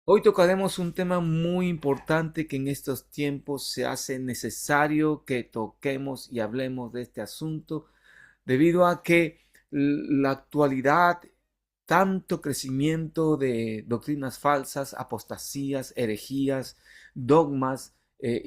Hoy tocaremos un tema muy importante que en estos tiempos se hace necesario que toquemos y hablemos de este asunto, debido a que la actualidad, tanto crecimiento de doctrinas falsas, apostasías, herejías, dogmas,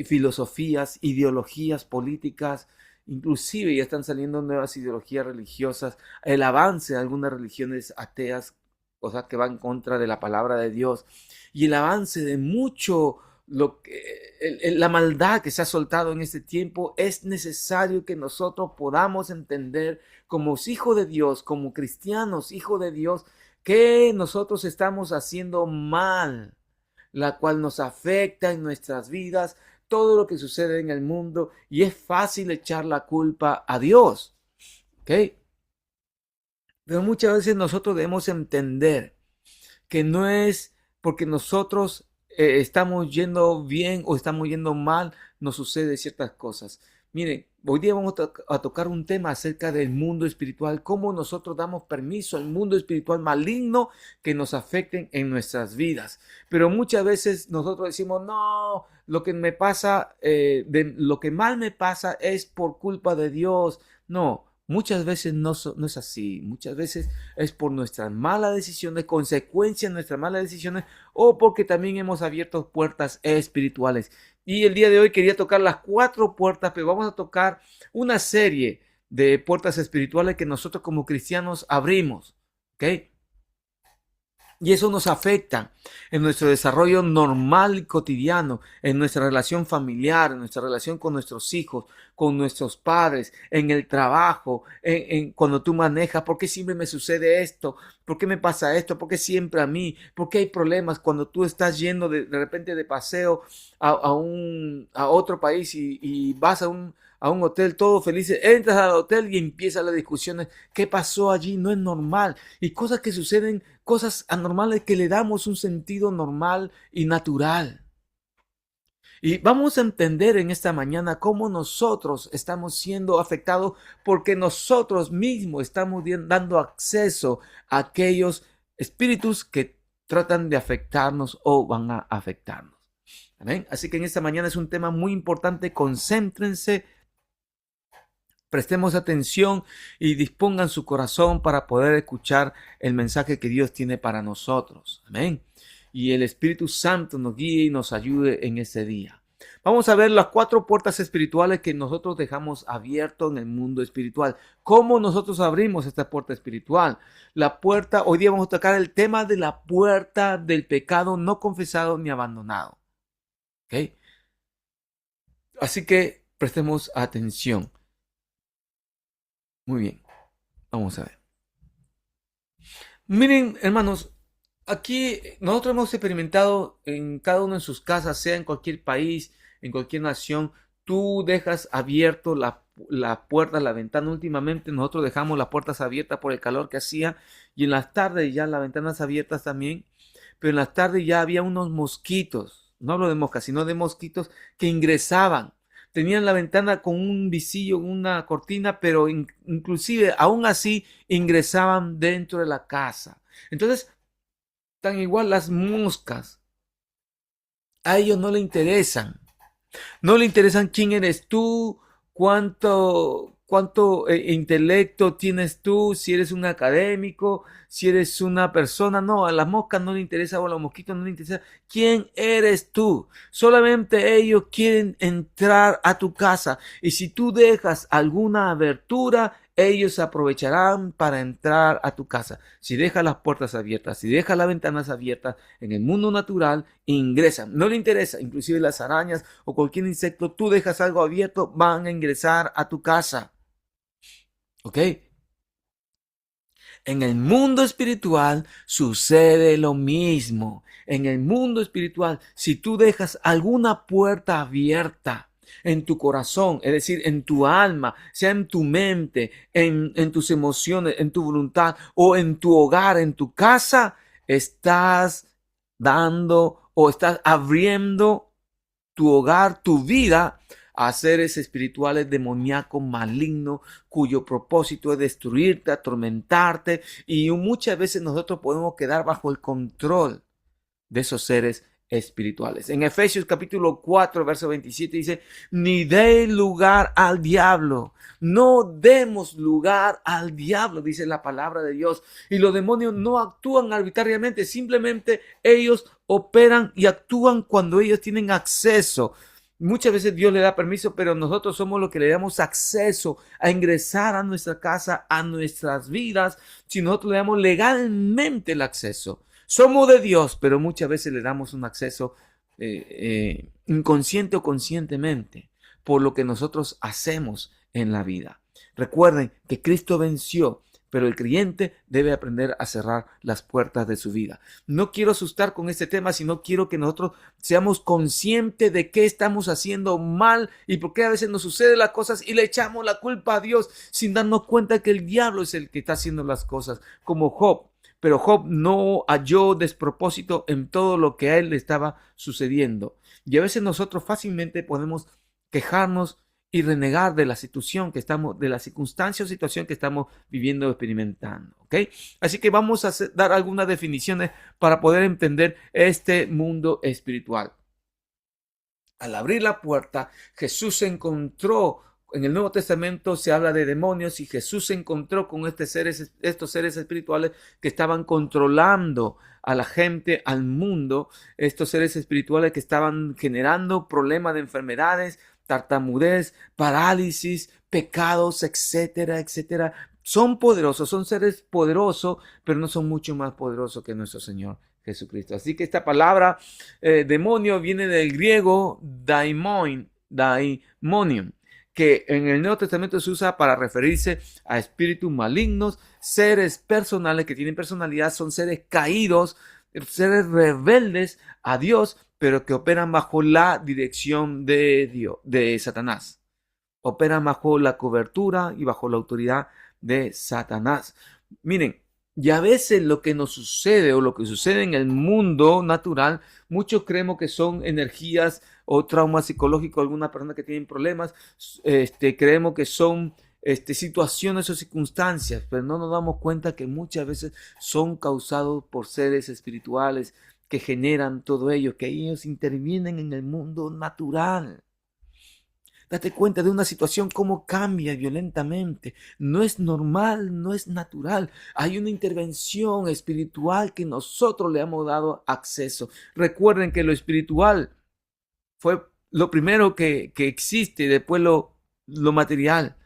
filosofías, ideologías políticas, inclusive ya están saliendo nuevas ideologías religiosas, el avance de algunas religiones ateas, o sea, que van en contra de la palabra de Dios, y el avance de mucho la maldad que se ha soltado en este tiempo. Es necesario que nosotros podamos entender como hijos de Dios, como cristianos, hijos de Dios, que nosotros estamos haciendo mal, la cual nos afecta en nuestras vidas, todo lo que sucede en el mundo, y es fácil echar la culpa a Dios, ¿ok? Pero muchas veces nosotros debemos entender que no es porque nosotros estamos yendo bien o estamos yendo mal, nos sucede ciertas cosas. Miren, hoy día vamos a tocar un tema acerca del mundo espiritual, cómo nosotros damos permiso al mundo espiritual maligno que nos afecten en nuestras vidas. Pero muchas veces nosotros decimos, no, lo que me pasa, lo que mal me pasa es por culpa de Dios. No, muchas veces no es así. Muchas veces es por nuestras malas decisiones, consecuencia de nuestras malas decisiones, o porque también hemos abierto puertas espirituales. Y el día de hoy quería tocar las cuatro puertas, pero vamos a tocar una serie de puertas espirituales que nosotros como cristianos abrimos, ¿ok? Y eso nos afecta en nuestro desarrollo normal y cotidiano, en nuestra relación familiar, en nuestra relación con nuestros hijos, con nuestros padres, en el trabajo, cuando tú manejas. ¿Por qué siempre me sucede esto? ¿Por qué me pasa esto? ¿Por qué siempre a mí? ¿Por qué hay problemas cuando tú estás yendo de repente de paseo a otro país y vas a un hotel todo feliz? Entras al hotel y empiezan las discusiones. ¿Qué pasó allí? No es normal. Y cosas que suceden, cosas anormales que le damos un sentido normal y natural. Y vamos a entender en esta mañana cómo nosotros estamos siendo afectados porque nosotros mismos estamos dando acceso a aquellos espíritus que tratan de afectarnos o van a afectarnos. ¿Amén? Así que en esta mañana es un tema muy importante. Concéntrense, prestemos atención y dispongan su corazón para poder escuchar el mensaje que Dios tiene para nosotros. Amén. Y el Espíritu Santo nos guíe y nos ayude en ese día. Vamos a ver las cuatro puertas espirituales que nosotros dejamos abierto en el mundo espiritual. ¿Cómo nosotros abrimos esta puerta espiritual? La puerta, hoy día vamos a tocar el tema de la puerta del pecado no confesado ni abandonado. ¿Ok? Así que prestemos atención. Muy bien, vamos a ver. Miren, hermanos, aquí nosotros hemos experimentado en cada uno en sus casas, sea en cualquier país, en cualquier nación, tú dejas abierto la puerta, la ventana. Últimamente nosotros dejamos las puertas abiertas por el calor que hacía, y en las tardes ya las ventanas abiertas también, pero en las tardes ya había unos mosquitos, no hablo de moscas, sino de mosquitos que ingresaban. Tenían la ventana con un visillo, una cortina, pero inclusive aún así ingresaban dentro de la casa. Entonces, tan igual las moscas, a ellos no le interesan. No le interesan quién eres tú, cuánto intelecto tienes tú, si eres un académico, si eres una persona. No, a las moscas no le interesa, o a los mosquitos no le interesa quién eres tú. Solamente ellos quieren entrar a tu casa. Y si tú dejas alguna abertura, ellos aprovecharán para entrar a tu casa. Si dejas las puertas abiertas, si dejas las ventanas abiertas, en el mundo natural ingresan. No le interesa, inclusive las arañas o cualquier insecto, tú dejas algo abierto, van a ingresar a tu casa. ¿Ok? En el mundo espiritual sucede lo mismo. En el mundo espiritual, si tú dejas alguna puerta abierta en tu corazón, es decir, en tu alma, sea en tu mente, en tus emociones, en tu voluntad o en tu hogar, en tu casa, estás dando o estás abriendo tu hogar, tu vida, a seres espirituales demoníacos, malignos, cuyo propósito es destruirte, atormentarte, y muchas veces nosotros podemos quedar bajo el control. de esos seres espirituales. En Efesios capítulo 4, verso 27 dice, ni dé lugar al diablo. No demos lugar al diablo, dice la palabra de Dios. Y los demonios no actúan arbitrariamente, simplemente ellos operan y actúan cuando ellos tienen acceso. Muchas veces Dios le da permiso, pero nosotros somos los que le damos acceso a ingresar a nuestra casa, a nuestras vidas, si nosotros le damos legalmente el acceso. Somos de Dios, pero muchas veces le damos un acceso inconsciente o conscientemente por lo que nosotros hacemos en la vida. Recuerden que Cristo venció, pero el creyente debe aprender a cerrar las puertas de su vida. No quiero asustar con este tema, sino quiero que nosotros seamos conscientes de qué estamos haciendo mal y por qué a veces nos suceden las cosas y le echamos la culpa a Dios sin darnos cuenta que el diablo es el que está haciendo las cosas, como Job. Pero Job no halló despropósito en todo lo que a él le estaba sucediendo. Y a veces nosotros fácilmente podemos quejarnos y renegar de la situación que estamos, de la circunstancia o situación que estamos viviendo o experimentando. ¿Ok? Así que vamos a dar algunas definiciones para poder entender este mundo espiritual. Al abrir la puerta, Jesús se encontró. En el Nuevo Testamento se habla de demonios y Jesús se encontró con estos seres espirituales que estaban controlando a la gente, al mundo, estos seres espirituales que estaban generando problemas de enfermedades, tartamudez, parálisis, pecados, etcétera, etcétera. Son poderosos, son seres poderosos, pero no son mucho más poderosos que nuestro Señor Jesucristo. Así que esta palabra demonio viene del griego daimonium, que en el Nuevo Testamento se usa para referirse a espíritus malignos, seres personales que tienen personalidad, son seres caídos, seres rebeldes a Dios, pero que operan bajo la dirección de Dios, de Satanás. Operan bajo la cobertura y bajo la autoridad de Satanás. Miren, y a veces lo que nos sucede o lo que sucede en el mundo natural, muchos creemos que son energías o traumas psicológicos, alguna persona que tiene problemas, creemos que son situaciones o circunstancias, pero no nos damos cuenta que muchas veces son causados por seres espirituales que generan todo ello, que ellos intervienen en el mundo natural. Date cuenta de una situación cómo cambia violentamente. No es normal, no es natural. Hay una intervención espiritual que nosotros le hemos dado acceso. Recuerden que lo espiritual fue lo primero que existe, después lo material.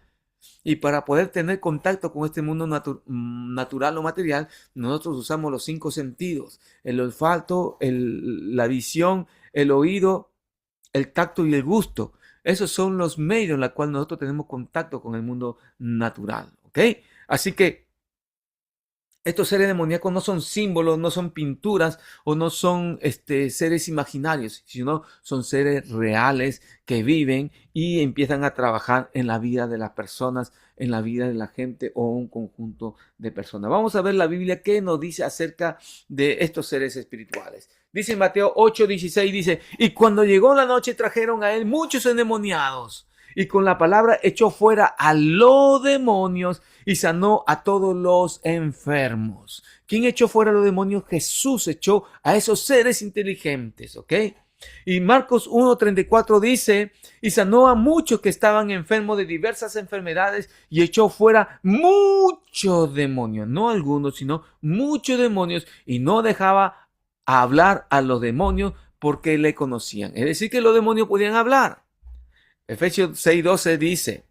Y para poder tener contacto con este mundo natural o material, nosotros usamos los 5 sentidos: el olfato, la visión, el oído, el tacto y el gusto. Esos son los medios en los cuales nosotros tenemos contacto con el mundo natural. ¿Ok? Así que estos seres demoníacos no son símbolos, no son pinturas o no son seres imaginarios, sino son seres reales que viven y empiezan a trabajar en la vida de las personas, en la vida de la gente o un conjunto de personas. Vamos a ver la Biblia qué nos dice acerca de estos seres espirituales. Dice en Mateo 8:16, dice, y cuando llegó la noche trajeron a él muchos endemoniados, y con la palabra echó fuera a los demonios y sanó a todos los enfermos. ¿Quién echó fuera a los demonios? Jesús echó a esos seres inteligentes, ¿ok? Y Marcos 1:34 dice, y sanó a muchos que estaban enfermos de diversas enfermedades y echó fuera muchos demonios, no algunos, sino muchos demonios, y no dejaba hablar a los demonios porque le conocían. Es decir, que los demonios podían hablar. Efesios 6:12 dice,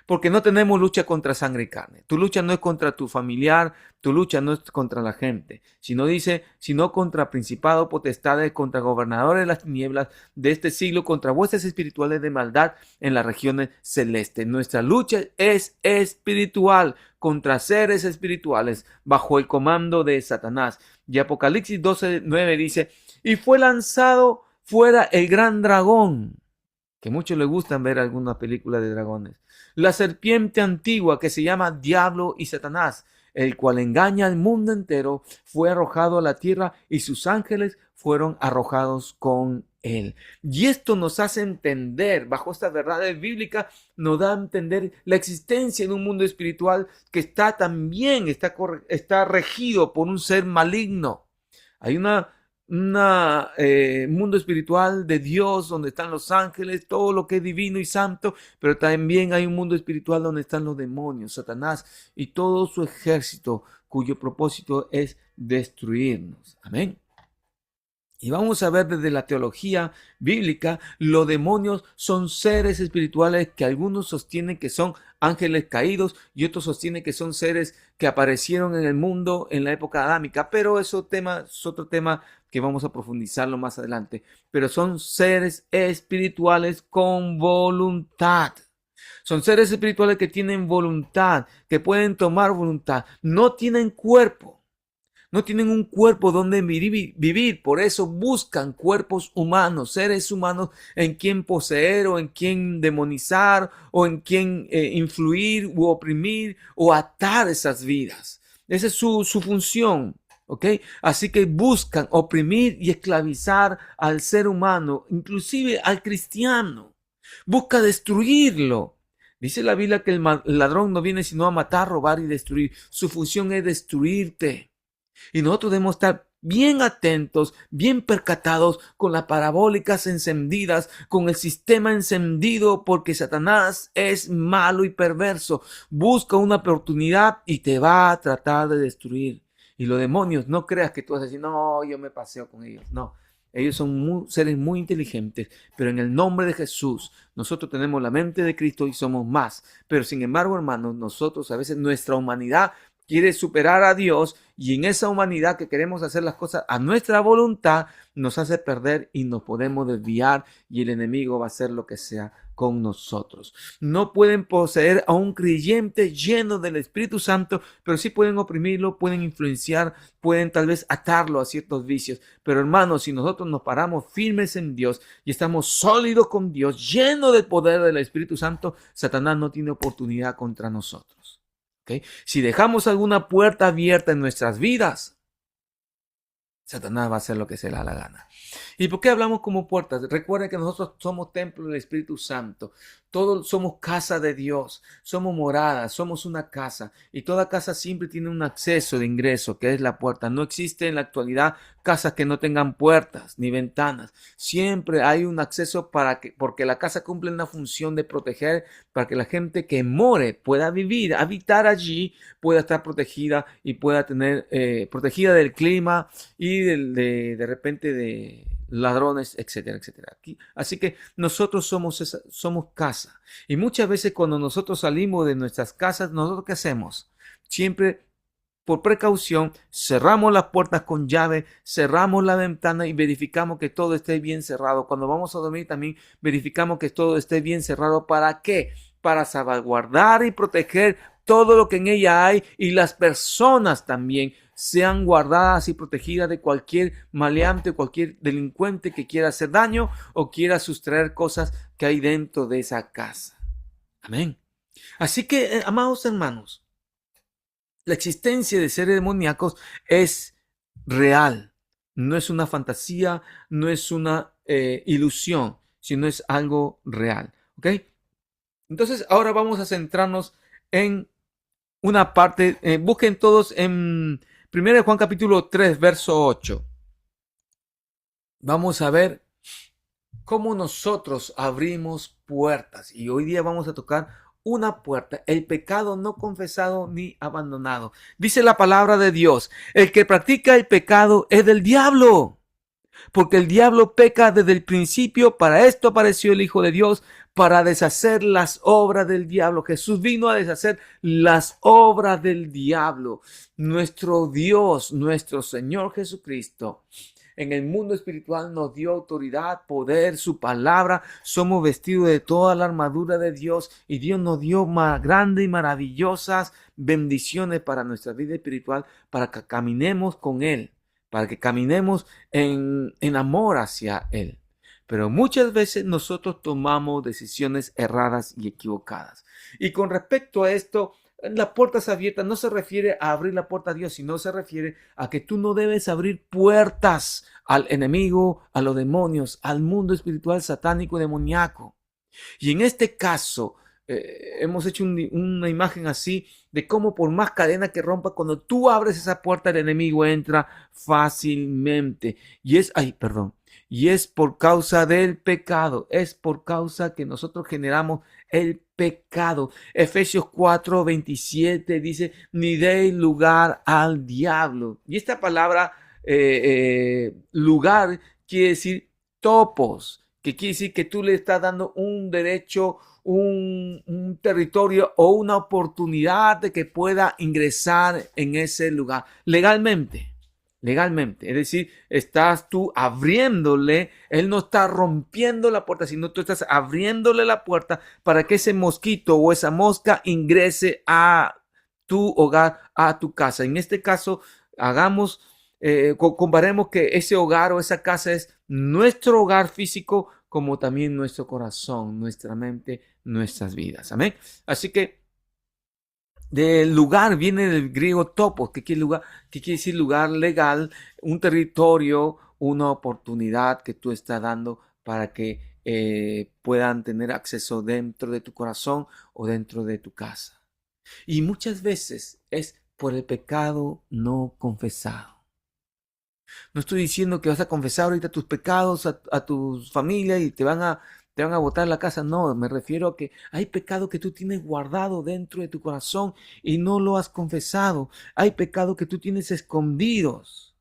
porque no tenemos lucha contra sangre y carne. Tu lucha no es contra tu familiar, tu lucha no es contra la gente, sino contra principados, potestades, contra gobernadores de las tinieblas de este siglo, contra huestes espirituales de maldad en las regiones celestes. Nuestra lucha es espiritual contra seres espirituales bajo el comando de Satanás. Y Apocalipsis 12:9 dice, y fue lanzado fuera el gran dragón, que muchos les gustan ver algunas películas de dragones, la serpiente antigua que se llama Diablo y Satanás, el cual engaña al mundo entero, fue arrojado a la tierra y sus ángeles fueron arrojados con él. Y esto nos hace entender, bajo estas verdades bíblicas, nos da a entender la existencia en un mundo espiritual que está regido por un ser maligno. Hay una mundo espiritual de Dios, donde están los ángeles, todo lo que es divino y santo, pero también hay un mundo espiritual donde están los demonios, Satanás y todo su ejército, cuyo propósito es destruirnos. Amén. Y vamos a ver desde la teología bíblica, los demonios son seres espirituales que algunos sostienen que son ángeles caídos y otros sostienen que son seres que aparecieron en el mundo en la época adámica, pero eso es otro tema que vamos a profundizarlo más adelante. Pero son seres espirituales con voluntad. Son seres espirituales que tienen voluntad, que pueden tomar voluntad, no tienen cuerpo. No tienen un cuerpo donde vivir, por eso buscan cuerpos humanos, seres humanos en quien poseer o en quien demonizar o en quien influir u oprimir o atar esas vidas. Esa es su función, ¿ok? Así que buscan oprimir y esclavizar al ser humano, inclusive al cristiano. Busca destruirlo. Dice la Biblia que el ladrón no viene sino a matar, robar y destruir. Su función es destruirte. Y nosotros debemos estar bien atentos, bien percatados con las parabólicas encendidas, con el sistema encendido, porque Satanás es malo y perverso. Busca una oportunidad y te va a tratar de destruir. Y los demonios, no creas que tú vas a decir, no, yo me paseo con ellos. No, ellos son seres muy inteligentes, pero en el nombre de Jesús, nosotros tenemos la mente de Cristo y somos más. Pero sin embargo, hermanos, nosotros a veces nuestra humanidad quiere superar a Dios y en esa humanidad que queremos hacer las cosas a nuestra voluntad nos hace perder y nos podemos desviar y el enemigo va a hacer lo que sea con nosotros. No pueden poseer a un creyente lleno del Espíritu Santo, pero sí pueden oprimirlo, pueden influenciar, pueden tal vez atarlo a ciertos vicios. Pero hermanos, si nosotros nos paramos firmes en Dios y estamos sólidos con Dios, llenos del poder del Espíritu Santo, Satanás no tiene oportunidad contra nosotros. ¿Okay? Si dejamos alguna puerta abierta en nuestras vidas, Satanás va a hacer lo que se le da la gana. ¿Y por qué hablamos como puertas? Recuerden que nosotros somos templo del Espíritu Santo. Todos somos casa de Dios. Somos morada, somos una casa. Y toda casa siempre tiene un acceso de ingreso, que es la puerta. No existe en la actualidad casas que no tengan puertas ni ventanas. Siempre hay un acceso porque la casa cumple una función de proteger, para que la gente que more pueda vivir, habitar allí, pueda estar protegida y pueda tener protegida del clima y de repente de ladrones, etcétera, etcétera. Así que nosotros somos casa. Y muchas veces cuando nosotros salimos de nuestras casas, ¿nosotros qué hacemos? Siempre por precaución cerramos las puertas con llave, cerramos la ventana y verificamos que todo esté bien cerrado. Cuando vamos a dormir también verificamos que todo esté bien cerrado. ¿Para qué? Para salvaguardar y proteger todo lo que en ella hay y las personas también sean guardadas y protegidas de cualquier maleante, cualquier delincuente que quiera hacer daño o quiera sustraer cosas que hay dentro de esa casa. Amén. Así que, amados hermanos, la existencia de seres demoníacos es real. No es una fantasía, no es una ilusión, sino es algo real. ¿Ok? Entonces, ahora vamos a centrarnos en una parte. Busquen todos en 1 Juan capítulo 3, verso 8. Vamos a ver cómo nosotros abrimos puertas. Y hoy día vamos a tocar una puerta, el pecado no confesado ni abandonado. Dice la palabra de Dios, el que practica el pecado es del diablo, porque el diablo peca desde el principio. Para esto apareció el Hijo de Dios, para deshacer las obras del diablo. Jesús vino a deshacer las obras del diablo. Nuestro Dios, nuestro Señor Jesucristo, en el mundo espiritual nos dio autoridad, poder, su palabra. Somos vestidos de toda la armadura de Dios y Dios nos dio más grandes y maravillosas bendiciones para nuestra vida espiritual, para que caminemos con Él, para que caminemos en amor hacia Él. Pero muchas veces nosotros tomamos decisiones erradas y equivocadas. Y con respecto a esto, las puertas abiertas no se refiere a abrir la puerta a Dios, sino se refiere a que tú no debes abrir puertas al enemigo, a los demonios, al mundo espiritual satánico y demoníaco. Y en este caso, hemos hecho una imagen así de cómo por más cadena que rompa, cuando tú abres esa puerta, el enemigo entra fácilmente. Ay, perdón, y es por causa del pecado, es por causa que nosotros generamos el pecado. Efesios 4:27 dice, ni deis lugar al diablo. Y esta palabra lugar quiere decir topos, que quiere decir que tú le estás dando un derecho, un territorio o una oportunidad de que pueda ingresar en ese lugar legalmente. Legalmente, es decir, estás tú abriéndole, él no está rompiendo la puerta, sino tú estás abriéndole la puerta para que ese mosquito o esa mosca ingrese a tu hogar, a tu casa. En este caso, comparemos que ese hogar o esa casa es nuestro hogar físico, como también nuestro corazón, nuestra mente, nuestras vidas. Amén. Así que del lugar viene del griego topos, que quiere decir lugar legal, un territorio, una oportunidad que tú estás dando para que puedan tener acceso dentro de tu corazón o dentro de tu casa. Y muchas veces es por el pecado no confesado. No estoy diciendo que vas a confesar ahorita tus pecados a tu familia y te van a botar la casa. No, me refiero a que hay pecado que tú tienes guardado dentro de tu corazón y no lo has confesado. Hay pecado que tú tienes escondidos.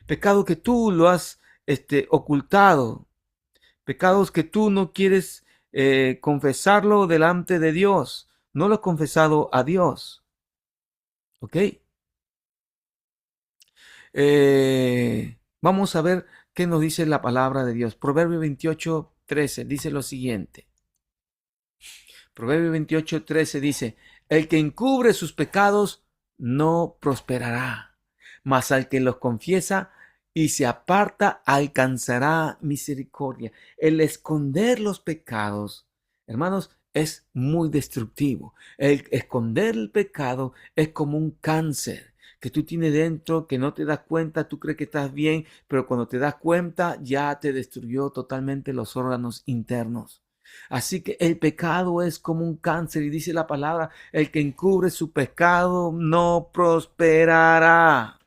Pecado que tú lo has ocultado. Pecados que tú no quieres confesarlo delante de Dios. No lo has confesado a Dios. ¿Ok? Vamos a ver qué nos dice la palabra de Dios. Proverbio 28:13 dice lo siguiente. Proverbio 28:13 dice, el que encubre sus pecados no prosperará, mas al que los confiesa y se aparta alcanzará misericordia. El esconder los pecados, hermanos, es muy destructivo. El esconder el pecado es como un cáncer que tú tienes dentro, que no te das cuenta, tú crees que estás bien, pero cuando te das cuenta ya te destruyó totalmente los órganos internos. Así que el pecado es como un cáncer y dice la palabra, el que encubre su pecado no prosperará.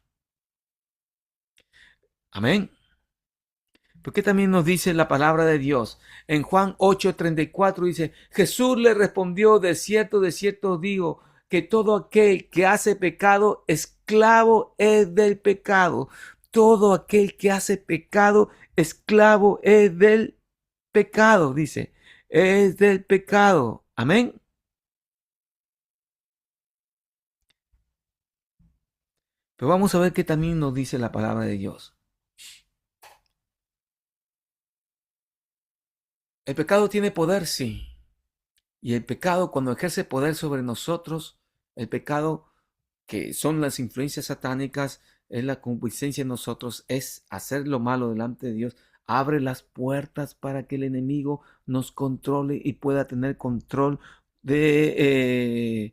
Amén. Porque también nos dice la palabra de Dios. En Juan 8:34 dice, Jesús le respondió, de cierto os digo, que todo aquel que hace pecado, esclavo es del pecado. Todo aquel que hace pecado, esclavo es del pecado, dice. Es del pecado. Amén. Pero vamos a ver qué también nos dice la palabra de Dios. El pecado tiene poder, sí. Y el pecado, cuando ejerce poder sobre nosotros, el pecado que son las influencias satánicas, es la concupiscencia en nosotros, es hacer lo malo delante de Dios, abre las puertas para que el enemigo nos controle y pueda tener control de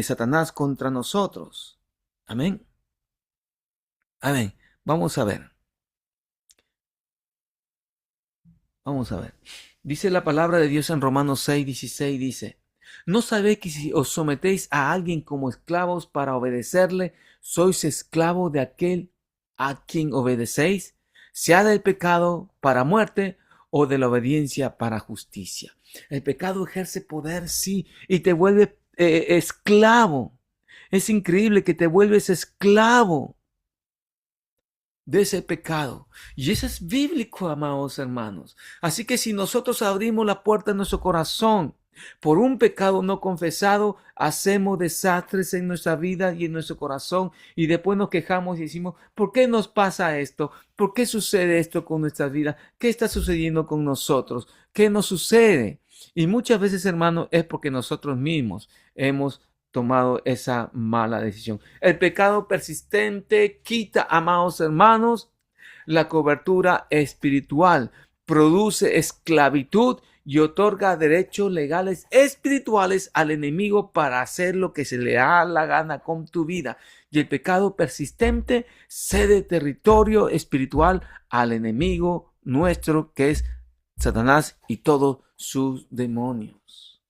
Satanás contra nosotros. Amén. Amén. Vamos a ver. Vamos a ver. Dice la palabra de Dios en Romanos 6:16, dice, ¿no sabéis que si os sometéis a alguien como esclavos para obedecerle, sois esclavo de aquel a quien obedecéis, sea del pecado para muerte o de la obediencia para justicia? El pecado ejerce poder, sí, y te vuelve esclavo. Es increíble que te vuelves esclavo de ese pecado. Y eso es bíblico, amados hermanos. Así que si nosotros abrimos la puerta de nuestro corazón por un pecado no confesado, hacemos desastres en nuestra vida y en nuestro corazón y después nos quejamos y decimos, ¿por qué nos pasa esto? ¿Por qué sucede esto con nuestra vida? ¿Qué está sucediendo con nosotros? ¿Qué nos sucede? Y muchas veces, hermanos, es porque nosotros mismos hemos tomado esa mala decisión. El pecado persistente quita, amados hermanos, la cobertura espiritual, produce esclavitud y otorga derechos legales espirituales al enemigo para hacer lo que se le da la gana con tu vida. Y el pecado persistente cede territorio espiritual al enemigo nuestro, que es Satanás y todos sus demonios.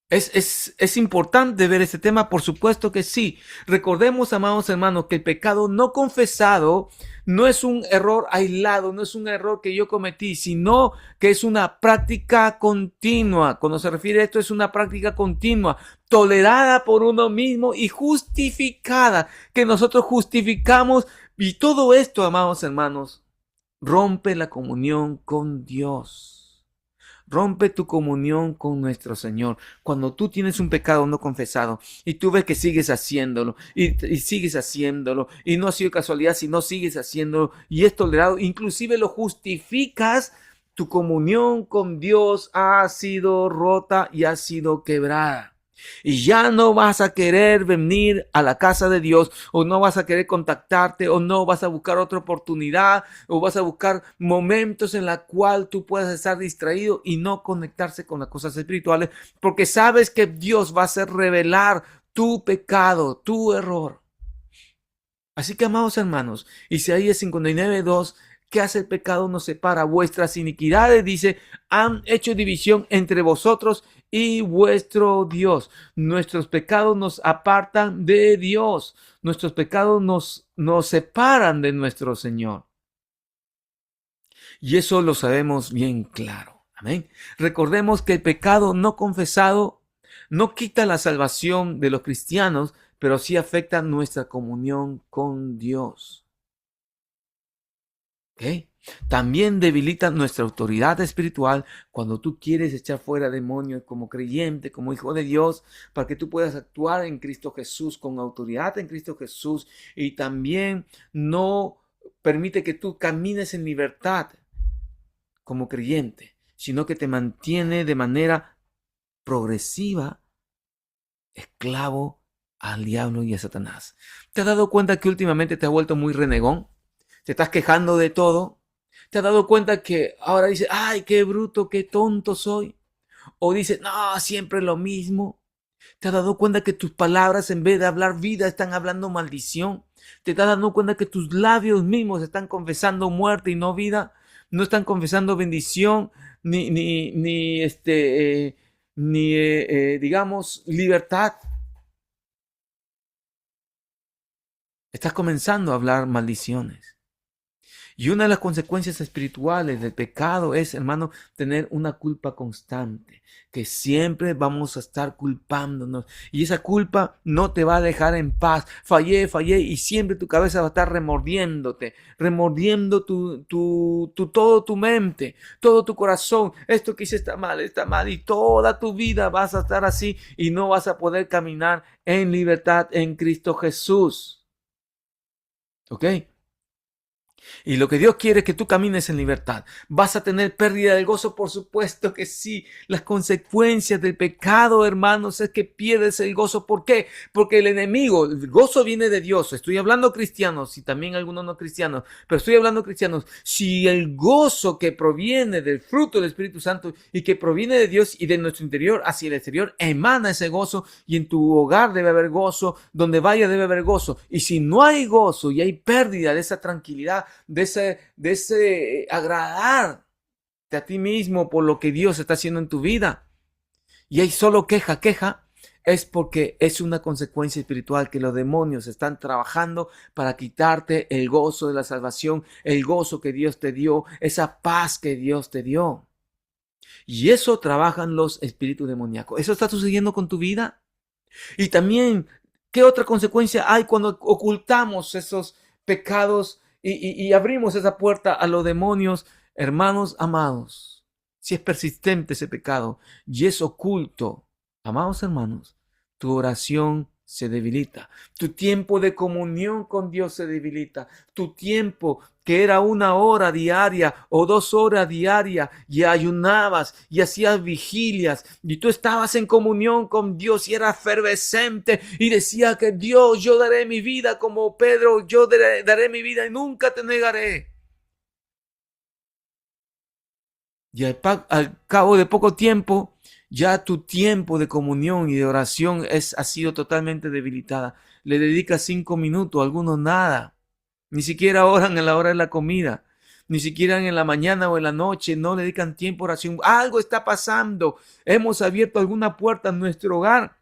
Es importante ver este tema, por supuesto que sí. Recordemos, amados hermanos, que el pecado no confesado no es un error aislado, no es un error que yo cometí, sino que es una práctica continua. Cuando se refiere a esto, es una práctica continua, tolerada por uno mismo y justificada, que nosotros justificamos. Y todo esto, amados hermanos, rompe la comunión con Dios. Rompe tu comunión con nuestro Señor. Cuando tú tienes un pecado no confesado y tú ves que sigues haciéndolo y sigues haciéndolo y no ha sido casualidad, sino sigues haciéndolo y es tolerado, inclusive lo justificas, tu comunión con Dios ha sido rota y ha sido quebrada. Y ya no vas a querer venir a la casa de Dios, o no vas a querer contactarte, o no vas a buscar otra oportunidad, o vas a buscar momentos en la cual tú puedas estar distraído y no conectarse con las cosas espirituales, porque sabes que Dios va a hacer revelar tu pecado, tu error. Así que, amados hermanos, Isaías 59:2, ¿qué hace el pecado? Nos separa. Vuestras iniquidades, dice, han hecho división entre vosotros y vuestro Dios. Nuestros pecados nos apartan de Dios. Nuestros pecados nos separan de nuestro Señor. Y eso lo sabemos bien claro. Amén. Recordemos que el pecado no confesado no quita la salvación de los cristianos, pero sí afecta nuestra comunión con Dios. ¿Ok? También debilita nuestra autoridad espiritual cuando tú quieres echar fuera demonios como creyente, como hijo de Dios, para que tú puedas actuar en Cristo Jesús con autoridad en Cristo Jesús, y también no permite que tú camines en libertad como creyente, sino que te mantiene de manera progresiva esclavo al diablo y a Satanás. ¿Te has dado cuenta que últimamente te has vuelto muy renegón? ¿Te estás quejando de todo? ¿Te has dado cuenta que ahora dices, ay, qué bruto, qué tonto soy? O dices, no, siempre lo mismo. ¿Te has dado cuenta que tus palabras, en vez de hablar vida, están hablando maldición? ¿Te estás dando cuenta que tus labios mismos están confesando muerte y no vida? No están confesando bendición ni digamos, libertad. Estás comenzando a hablar maldiciones. Y una de las consecuencias espirituales del pecado es, hermano, tener una culpa constante, que siempre vamos a estar culpándonos. Y esa culpa no te va a dejar en paz. Fallé, fallé, y siempre tu cabeza va a estar remordiéndote, remordiendo todo tu mente, todo tu corazón. Esto que hice está mal, y toda tu vida vas a estar así y no vas a poder caminar en libertad en Cristo Jesús. ¿Ok? Y lo que Dios quiere es que tú camines en libertad. ¿Vas a tener pérdida del gozo? Por supuesto que sí. Las consecuencias del pecado, hermanos, es que pierdes el gozo. ¿Por qué? Porque el enemigo, el gozo viene de Dios. Estoy hablando cristianos y también algunos no cristianos, pero estoy hablando cristianos. Si el gozo que proviene del fruto del Espíritu Santo y que proviene de Dios y de nuestro interior hacia el exterior, emana ese gozo, y en tu hogar debe haber gozo, donde vaya debe haber gozo. Y si no hay gozo y hay pérdida de esa tranquilidad, de ese agradarte a ti mismo por lo que Dios está haciendo en tu vida, y hay solo queja, es porque es una consecuencia espiritual que los demonios están trabajando para quitarte el gozo de la salvación, el gozo que Dios te dio, esa paz que Dios te dio. Y eso trabajan los espíritus demoníacos. ¿Eso está sucediendo con tu vida? Y también, ¿qué otra consecuencia hay cuando ocultamos esos pecados y abrimos esa puerta a los demonios? Hermanos amados, si es persistente ese pecado y es oculto, amados hermanos, tu oración se debilita, tu tiempo de comunión con Dios se debilita, tu tiempo que era 1 hora diaria o 2 horas diarias, y ayunabas y hacías vigilias y tú estabas en comunión con Dios y era efervescente y decía que Dios, yo daré mi vida como Pedro, yo daré mi vida y nunca te negaré. Y al cabo de poco tiempo, ya tu tiempo de comunión y de oración ha sido totalmente debilitada. Le dedicas 5 minutos, algunos nada. Ni siquiera oran en la hora de la comida. ni siquiera en la mañana o en la noche, no le dedican tiempo a oración. Algo está pasando. Hemos abierto alguna puerta en nuestro hogar.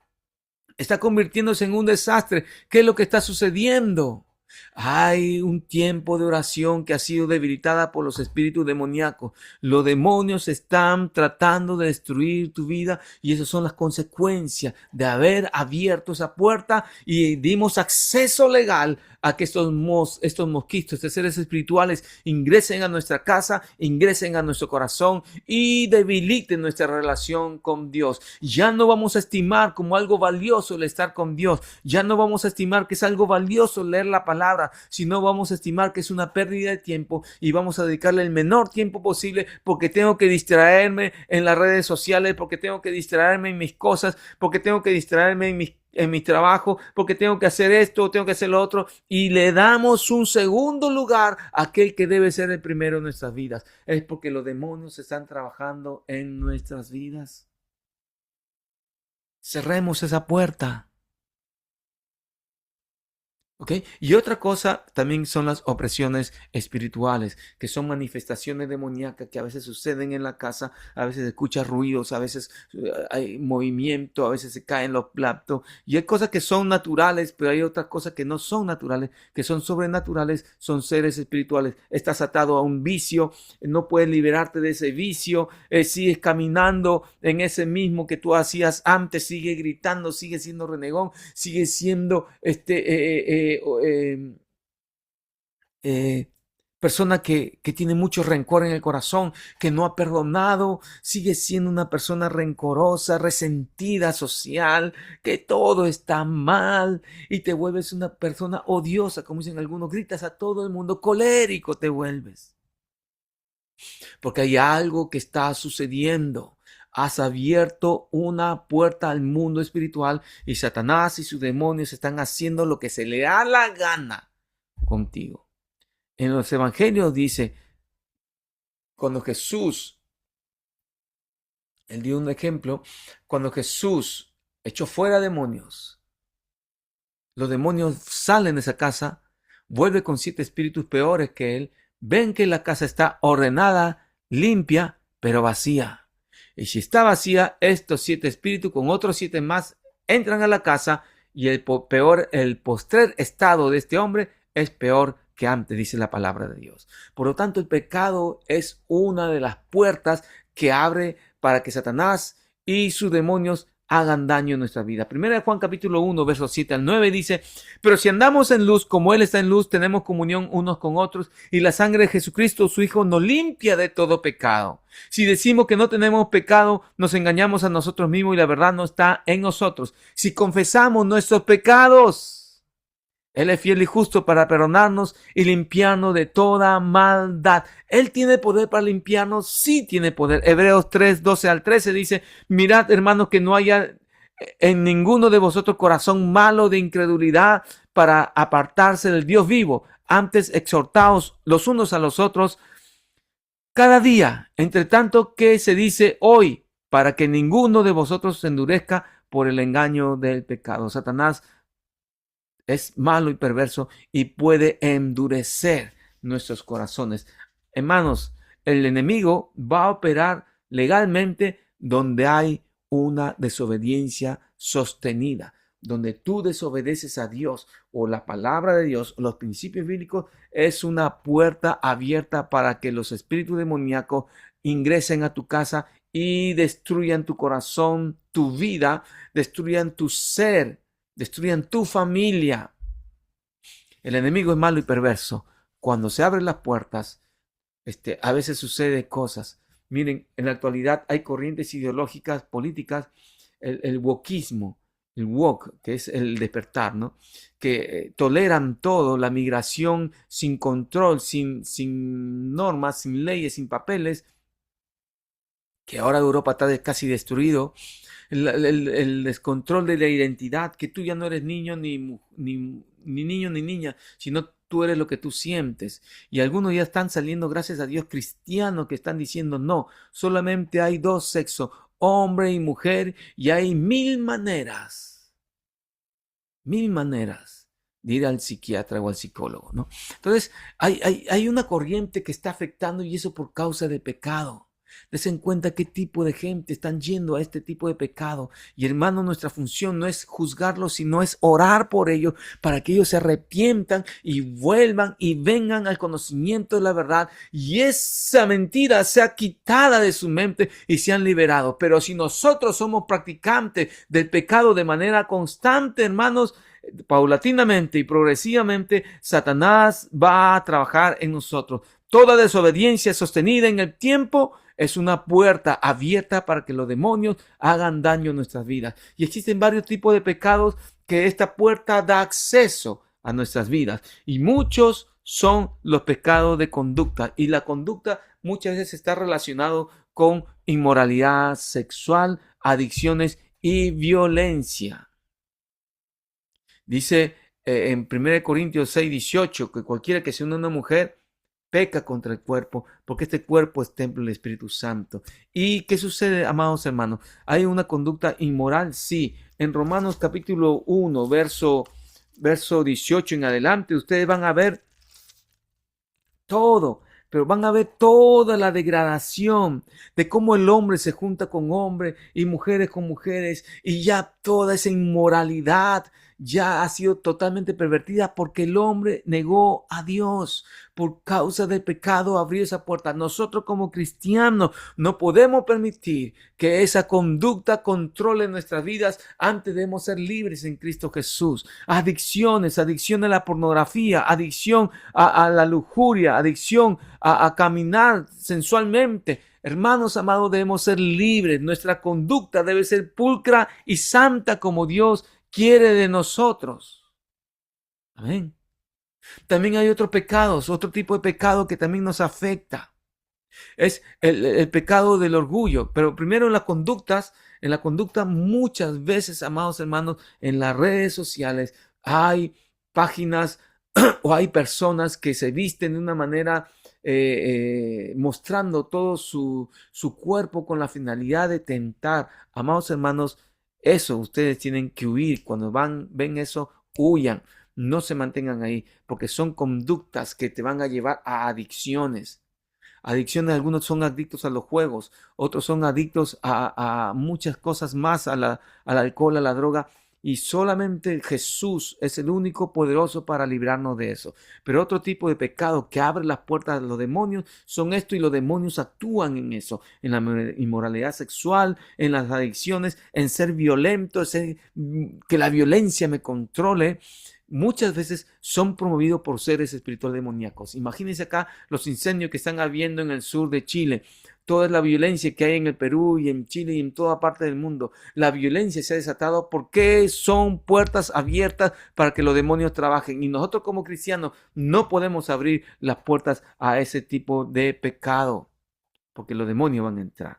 Está convirtiéndose en un desastre. ¿Qué es lo que está sucediendo? Hay un tiempo de oración que ha sido debilitada por los espíritus demoníacos. Los demonios están tratando de destruir tu vida y esas son las consecuencias de haber abierto esa puerta y dimos acceso legal a que estos mosquitos, estos seres espirituales ingresen a nuestra casa, ingresen a nuestro corazón y debiliten nuestra relación con Dios. Ya no vamos a estimar como algo valioso el estar con Dios. Ya no vamos a estimar que es algo valioso leer la palabra, sino vamos a estimar que es una pérdida de tiempo y vamos a dedicarle el menor tiempo posible porque tengo que distraerme en las redes sociales, porque tengo que distraerme en mis cosas, porque tengo que distraerme en mi trabajo, porque tengo que hacer esto, tengo que hacer lo otro, y le damos un segundo lugar a aquel que debe ser el primero en nuestras vidas. Es porque los demonios están trabajando en nuestras vidas. Cerremos esa puerta. ¿Ok? Y otra cosa también son las opresiones espirituales, que son manifestaciones demoníacas que a veces suceden en la casa, a veces escuchas ruidos, a veces hay movimiento, a veces se caen los platos, y hay cosas que son naturales, pero hay otras cosas que no son naturales, que son sobrenaturales, son seres espirituales. Estás atado a un vicio, no puedes liberarte de ese vicio, sigues caminando en ese mismo que tú hacías antes, sigue gritando, sigue siendo renegón, sigue siendo persona que tiene mucho rencor en el corazón, que no ha perdonado, sigue siendo una persona rencorosa, resentida social, que todo está mal y te vuelves una persona odiosa, como dicen algunos, gritas a todo el mundo, colérico te vuelves. Porque hay algo que está sucediendo. Has abierto una puerta al mundo espiritual y Satanás y sus demonios están haciendo lo que se le da la gana contigo. En los evangelios dice, cuando Jesús, él dio un ejemplo, cuando Jesús echó fuera demonios, los demonios salen de esa casa, vuelve con 7 espíritus peores que él, ven que la casa está ordenada, limpia, pero vacía. Y si está vacía, estos 7 espíritus con otros 7 más entran a la casa y el postrer estado de este hombre es peor que antes, dice la palabra de Dios. Por lo tanto, el pecado es una de las puertas que abre para que Satanás y sus demonios hagan daño en nuestra vida. Primera de Juan capítulo 1, versos 7 al 9 dice, pero si andamos en luz, como Él está en luz, tenemos comunión unos con otros, y la sangre de Jesucristo, su Hijo, nos limpia de todo pecado. Si decimos que no tenemos pecado, nos engañamos a nosotros mismos y la verdad no está en nosotros. Si confesamos nuestros pecados, Él es fiel y justo para perdonarnos y limpiarnos de toda maldad. Él tiene poder para limpiarnos, sí tiene poder. Hebreos 3, 12 al 13 dice, mirad hermanos que no haya en ninguno de vosotros corazón malo de incredulidad para apartarse del Dios vivo. Antes exhortaos los unos a los otros cada día, entre tanto que se dice hoy, para que ninguno de vosotros se endurezca por el engaño del pecado. Satanás es malo y perverso y puede endurecer nuestros corazones. Hermanos, el enemigo va a operar legalmente donde hay una desobediencia sostenida, donde tú desobedeces a Dios o la palabra de Dios, los principios bíblicos, es una puerta abierta para que los espíritus demoníacos ingresen a tu casa y destruyan tu corazón, tu vida, destruyan tu ser, destruyan tu familia. El enemigo es malo y perverso. Cuando se abren las puertas, a veces sucede cosas. Miren, en la actualidad hay corrientes ideológicas, políticas, el wokismo, el woke, que es el despertar, ¿no? Que toleran todo, la migración sin control, sin normas, sin leyes, sin papeles, que ahora Europa está casi destruido. El descontrol de la identidad, que tú ya no eres niño ni niño ni niña, sino tú eres lo que tú sientes. Y algunos ya están saliendo, gracias a Dios, cristianos que están diciendo no, solamente hay 2 sexos, hombre y mujer, y hay 1000 maneras de ir al psiquiatra o al psicólogo, ¿no? Entonces, hay una corriente que está afectando y eso por causa de pecado. Des en cuenta qué tipo de gente están yendo a este tipo de pecado. Y hermano, nuestra función no es juzgarlos, sino es orar por ellos para que ellos se arrepientan y vuelvan y vengan al conocimiento de la verdad y esa mentira sea quitada de su mente y sean liberados. Pero si nosotros somos practicantes del pecado de manera constante, hermanos, paulatinamente y progresivamente, Satanás va a trabajar en nosotros. Toda desobediencia sostenida en el tiempo es una puerta abierta para que los demonios hagan daño en nuestras vidas. Y existen varios tipos de pecados que esta puerta da acceso a nuestras vidas. Y muchos son los pecados de conducta. Y la conducta muchas veces está relacionado con inmoralidad sexual, adicciones y violencia. Dice en 1 Corintios 6:18 que cualquiera que se una a una mujer peca contra el cuerpo, porque este cuerpo es templo del Espíritu Santo. ¿Y qué sucede, amados hermanos? ¿Hay una conducta inmoral? Sí. En Romanos capítulo 1, verso 18 en adelante, ustedes van a ver todo, pero van a ver toda la degradación de cómo el hombre se junta con hombre y mujeres con mujeres y ya toda esa inmoralidad ya ha sido totalmente pervertida porque el hombre negó a Dios. Por causa del pecado abrió esa puerta. Nosotros como cristianos no podemos permitir que esa conducta controle nuestras vidas. Antes debemos ser libres en Cristo Jesús. Adicciones, adicción a la pornografía, adicción a la lujuria, adicción a caminar sensualmente. Hermanos amados, debemos ser libres. Nuestra conducta debe ser pulcra y santa como Dios quiere de nosotros. Amén. También hay otros pecados, otro tipo de pecado que también nos afecta. Es el pecado del orgullo. Pero primero en la conducta muchas veces, amados hermanos, en las redes sociales hay páginas o hay personas que se visten de una manera mostrando todo su cuerpo con la finalidad de tentar. Amados hermanos, eso ustedes tienen que huir. Cuando ven eso, huyan. No se mantengan ahí, porque son conductas que te van a llevar a adicciones. Adicciones, algunos son adictos a los juegos, otros son adictos a muchas cosas más, al alcohol, a la droga. Y solamente Jesús es el único poderoso para librarnos de eso. Pero otro tipo de pecado que abre las puertas a los demonios son esto y los demonios actúan en eso, en la inmoralidad sexual, en las adicciones, en ser violento, que la violencia me controle. Muchas veces son promovidos por seres espirituales demoníacos. Imagínense acá los incendios que están habiendo en el sur de Chile. Toda la violencia que hay en el Perú y en Chile y en toda parte del mundo. La violencia se ha desatado porque son puertas abiertas para que los demonios trabajen. Y nosotros como cristianos no podemos abrir las puertas a ese tipo de pecado, porque los demonios van a entrar.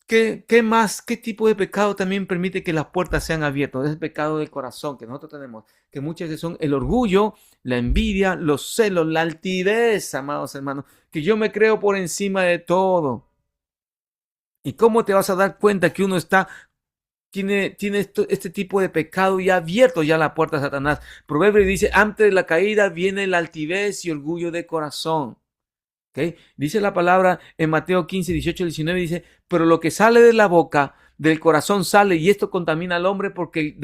¿Qué más? ¿Qué tipo de pecado también permite que las puertas sean abiertas? Es el pecado del corazón que nosotros tenemos, que muchas veces son el orgullo, la envidia, los celos, la altivez, amados hermanos, que yo me creo por encima de todo. ¿Y cómo te vas a dar cuenta que uno tiene este tipo de pecado ya abierto ya la puerta a Satanás? Proverbio dice, antes de la caída viene la altivez y orgullo de corazón. ¿Okay? Dice la palabra en Mateo 15, 18, 19, dice, pero lo que sale de la boca, del corazón sale, y esto contamina al hombre porque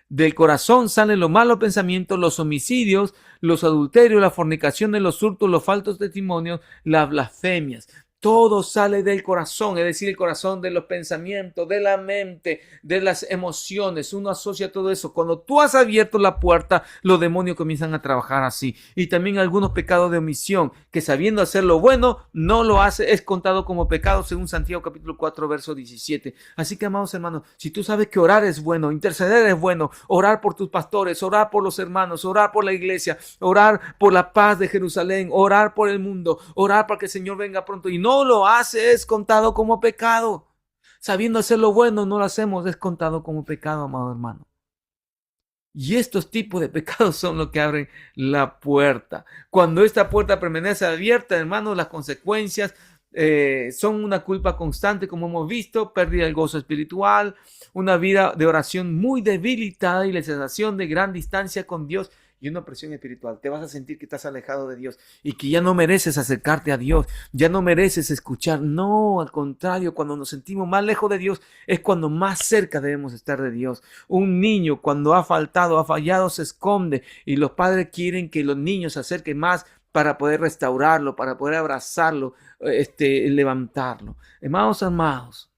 del corazón salen los malos pensamientos, los homicidios, los adulterios, la fornicación, los hurtos, los falsos testimonios, las blasfemias. Todo sale del corazón, es decir, el corazón de los pensamientos, de la mente, de las emociones. Uno asocia todo eso. Cuando tú has abierto la puerta, los demonios comienzan a trabajar así. Y también algunos pecados de omisión, que sabiendo hacer lo bueno, no lo hace, es contado como pecado, según Santiago capítulo 4, verso 17. Así que, amados hermanos, si tú sabes que orar es bueno, interceder es bueno, orar por tus pastores, orar por los hermanos, orar por la iglesia, orar por la paz de Jerusalén, orar por el mundo, orar para que el Señor venga pronto y no lo hace, es contado como pecado. Sabiendo hacer lo bueno, no lo hacemos, es contado como pecado, amado hermano. Y estos tipos de pecados son los que abren la puerta. Cuando esta puerta permanece abierta, hermanos, las consecuencias son una culpa constante, como hemos visto, pérdida del gozo espiritual, una vida de oración muy debilitada y la sensación de gran distancia con Dios y una presión espiritual. Te vas a sentir que estás alejado de Dios y que ya no mereces acercarte a Dios, ya no mereces escuchar. No, al contrario, cuando nos sentimos más lejos de Dios es cuando más cerca debemos estar de Dios. Un niño cuando ha faltado, ha fallado, se esconde y los padres quieren que los niños se acerquen más para poder restaurarlo, para poder abrazarlo, levantarlo. Hermanos amados,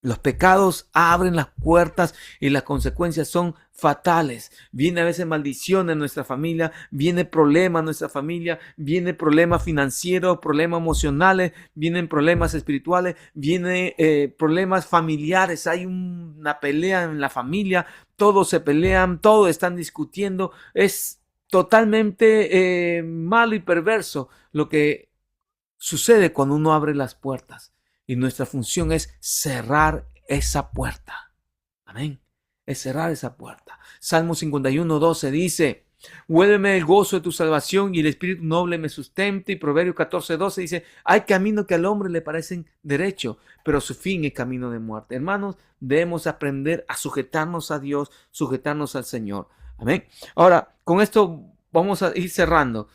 los pecados abren las puertas y las consecuencias son fatales. Viene a veces maldición en nuestra familia, viene problema en nuestra familia, viene problemas financieros, problemas emocionales, vienen problemas espirituales, vienen problemas familiares. Hay una pelea en la familia, todos se pelean, todos están discutiendo. Es totalmente malo y perverso lo que sucede cuando uno abre las puertas. Y nuestra función es cerrar esa puerta. Amén. Es cerrar esa puerta. Salmo 51:12 dice: vuélveme el gozo de tu salvación y el espíritu noble me sustente. Y Proverbio 14:12 dice: hay camino que al hombre le parecen derecho, pero su fin es camino de muerte. Hermanos, debemos aprender a sujetarnos a Dios, sujetarnos al Señor. Amén. Ahora, con esto vamos a ir cerrando.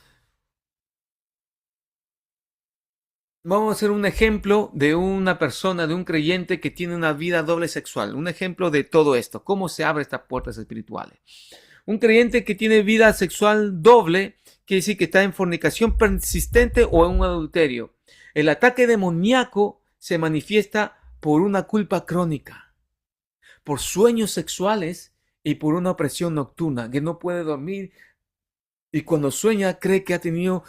Vamos a hacer un ejemplo de una persona, de un creyente que tiene una vida doble sexual. Un ejemplo de todo esto. ¿Cómo se abren estas puertas espirituales? Un creyente que tiene vida sexual doble quiere decir que está en fornicación persistente o en un adulterio. El ataque demoníaco se manifiesta por una culpa crónica, por sueños sexuales y por una opresión nocturna, que no puede dormir y cuando sueña cree que ha tenido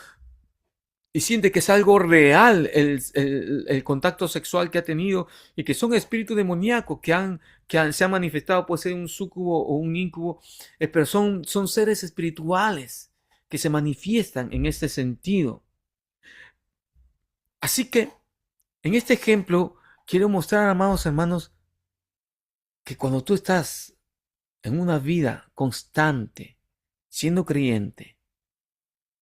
y siente que es algo real el contacto sexual que ha tenido y que son espíritus demoníacos se han manifestado, puede ser un súcubo o un íncubo, pero son seres espirituales que se manifiestan en este sentido. Así que en este ejemplo quiero mostrar, amados hermanos, que cuando tú estás en una vida constante, siendo creyente,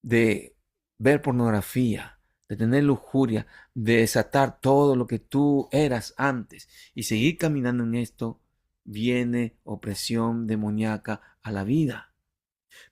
de ver pornografía, de tener lujuria, de desatar todo lo que tú eras antes y seguir caminando en esto, viene opresión demoníaca a la vida.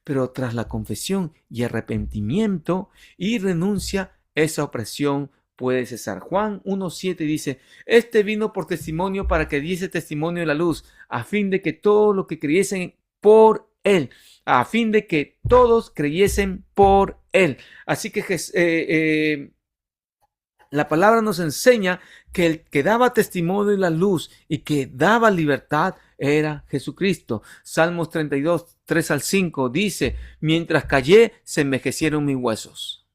Pero tras la confesión y arrepentimiento y renuncia, esa opresión puede cesar. Juan 1:7 dice: este vino por testimonio para que diese testimonio de la luz, a fin de que todos los que creyesen por él, a fin de que todos creyesen por él. Así que la palabra nos enseña que el que daba testimonio de la luz y que daba libertad era Jesucristo. Salmos 32:3-5 dice: mientras callé, se envejecieron mis huesos.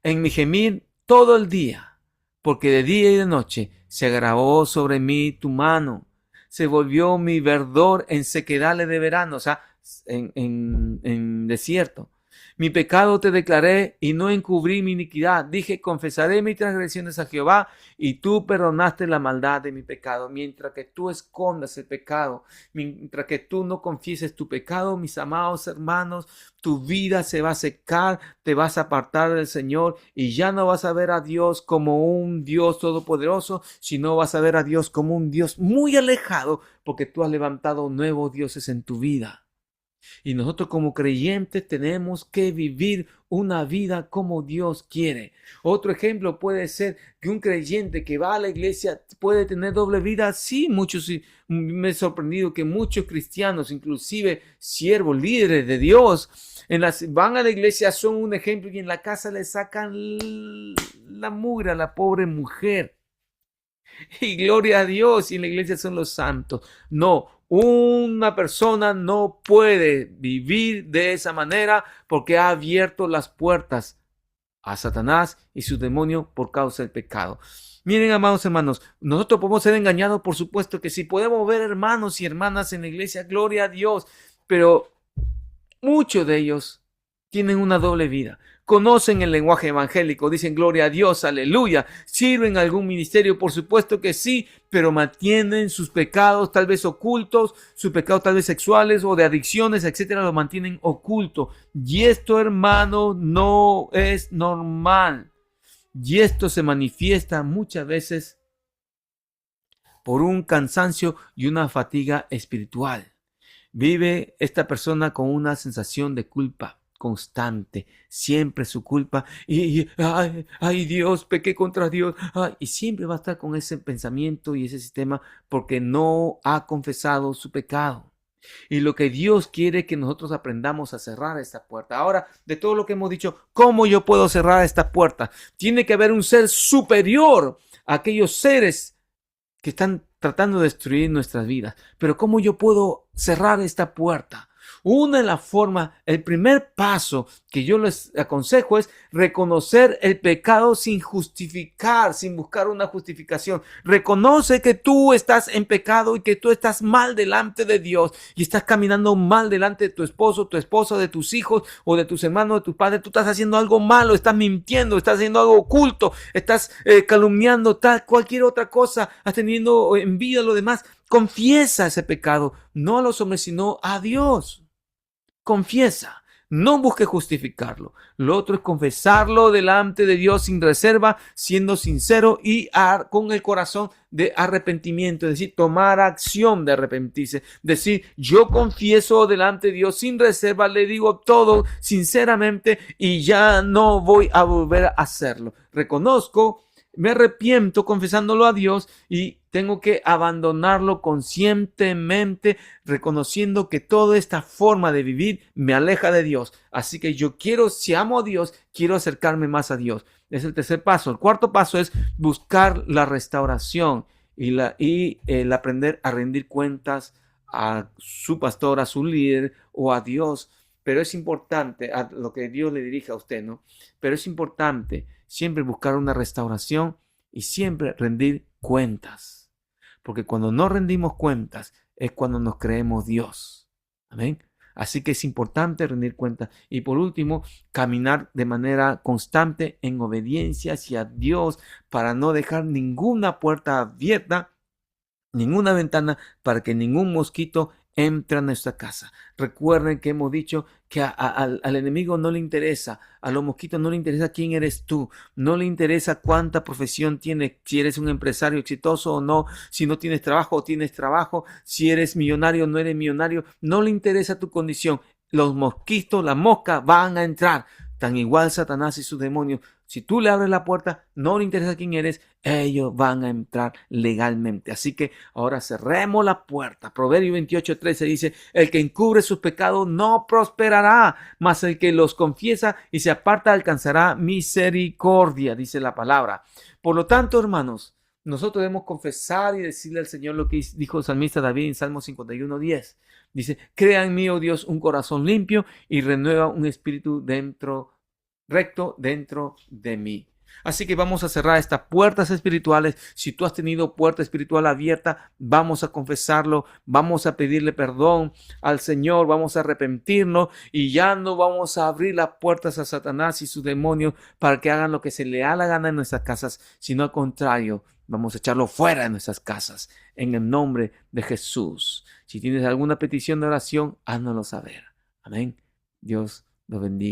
En mi gemir todo el día, porque de día y de noche se agravó sobre mí tu mano. Se volvió mi verdor en sequedales de verano, o sea, en desierto. Mi pecado te declaré y no encubrí mi iniquidad. Dije: confesaré mis transgresiones a Jehová, y tú perdonaste la maldad de mi pecado. Mientras que tú escondas el pecado, mientras que tú no confieses tu pecado, mis amados hermanos, tu vida se va a secar, te vas a apartar del Señor y ya no vas a ver a Dios como un Dios todopoderoso, sino vas a ver a Dios como un Dios muy alejado, porque tú has levantado nuevos dioses en tu vida. Y nosotros como creyentes tenemos que vivir una vida como Dios quiere. Otro ejemplo puede ser que un creyente que va a la iglesia puede tener doble vida. Sí, me he sorprendido que muchos cristianos, inclusive siervos, líderes de Dios, van a la iglesia, son un ejemplo y en la casa le sacan la mugre a la pobre mujer. Y gloria a Dios, y en la iglesia son los santos. No, una persona no puede vivir de esa manera porque ha abierto las puertas a Satanás y su demonio por causa del pecado. Miren, amados hermanos, nosotros podemos ser engañados, por supuesto que sí. Podemos ver hermanos y hermanas en la iglesia, gloria a Dios, pero muchos de ellos tienen una doble vida. Conocen el lenguaje evangélico, dicen gloria a Dios, aleluya, sirven a algún ministerio, por supuesto que sí, pero mantienen sus pecados tal vez ocultos, sus pecados tal vez sexuales o de adicciones, etcétera, lo mantienen oculto. Y esto, hermano, no es normal. Y esto se manifiesta muchas veces por un cansancio y una fatiga espiritual. Vive esta persona con una sensación de culpa constante, siempre su culpa, ay Dios, pequé contra Dios, y siempre va a estar con ese pensamiento y ese sistema porque no ha confesado su pecado. Y lo que Dios quiere es que nosotros aprendamos a cerrar esta puerta. Ahora, de todo lo que hemos dicho, ¿cómo yo puedo cerrar esta puerta? Tiene que haber un ser superior a aquellos seres que están tratando de destruir nuestras vidas. Pero ¿cómo yo puedo cerrar esta puerta? Una de las formas, el primer paso que yo les aconsejo es reconocer el pecado sin justificar, sin buscar una justificación. Reconoce que tú estás en pecado y que tú estás mal delante de Dios y estás caminando mal delante de tu esposo, tu esposa, de tus hijos o de tus hermanos, de tus padres. Tú estás haciendo algo malo, estás mintiendo, estás haciendo algo oculto, estás calumniando tal, cualquier otra cosa, estás teniendo envidia a los demás. Confiesa ese pecado, no a los hombres, sino a Dios. Confiesa, no busque justificarlo. Lo otro es confesarlo delante de Dios sin reserva, siendo sincero y con el corazón de arrepentimiento, es decir, tomar acción de arrepentirse, decir, yo confieso delante de Dios sin reserva, le digo todo sinceramente y ya no voy a volver a hacerlo. Reconozco, me arrepiento confesándolo a Dios y tengo que abandonarlo conscientemente, reconociendo que toda esta forma de vivir me aleja de Dios. Así que yo quiero, si amo a Dios, quiero acercarme más a Dios. Es el tercer paso. El cuarto paso es buscar la restauración y el aprender a rendir cuentas a su pastor, a su líder o a Dios. Pero es importante, a lo que Dios le dirige a usted, ¿no? Pero es importante siempre buscar una restauración y siempre rendir cuentas. Porque cuando no rendimos cuentas es cuando nos creemos Dios. Amén. Así que es importante rendir cuentas. Y por último, caminar de manera constante en obediencia hacia Dios para no dejar ninguna puerta abierta, ninguna ventana, para que ningún mosquito entre a nuestra casa. Recuerden que hemos dicho que al enemigo no le interesa, a los mosquitos no le interesa quién eres tú, no le interesa cuánta profesión tienes, si eres un empresario exitoso o no, si no tienes trabajo o tienes trabajo, si eres millonario o no eres millonario, no le interesa tu condición. Los mosquitos, las moscas van a entrar. Tan igual Satanás y sus demonios. Si tú le abres la puerta, no le interesa quién eres, ellos van a entrar legalmente. Así que ahora cerremos la puerta. Proverbio 28:13 dice, el que encubre sus pecados no prosperará, mas el que los confiesa y se aparta alcanzará misericordia, dice la palabra. Por lo tanto, hermanos, nosotros debemos confesar y decirle al Señor lo que dijo el salmista David en Salmo 51:10. Dice, crea en mí, oh Dios, un corazón limpio y renueva un espíritu recto dentro de mí. Así que vamos a cerrar estas puertas espirituales. Si tú has tenido puerta espiritual abierta, vamos a confesarlo, vamos a pedirle perdón al Señor, vamos a arrepentirnos y ya no vamos a abrir las puertas a Satanás y sus demonios para que hagan lo que se le da la gana en nuestras casas, sino al contrario, vamos a echarlo fuera de nuestras casas en el nombre de Jesús. Si tienes alguna petición de oración, háznoslo saber. Amén. Dios los bendiga.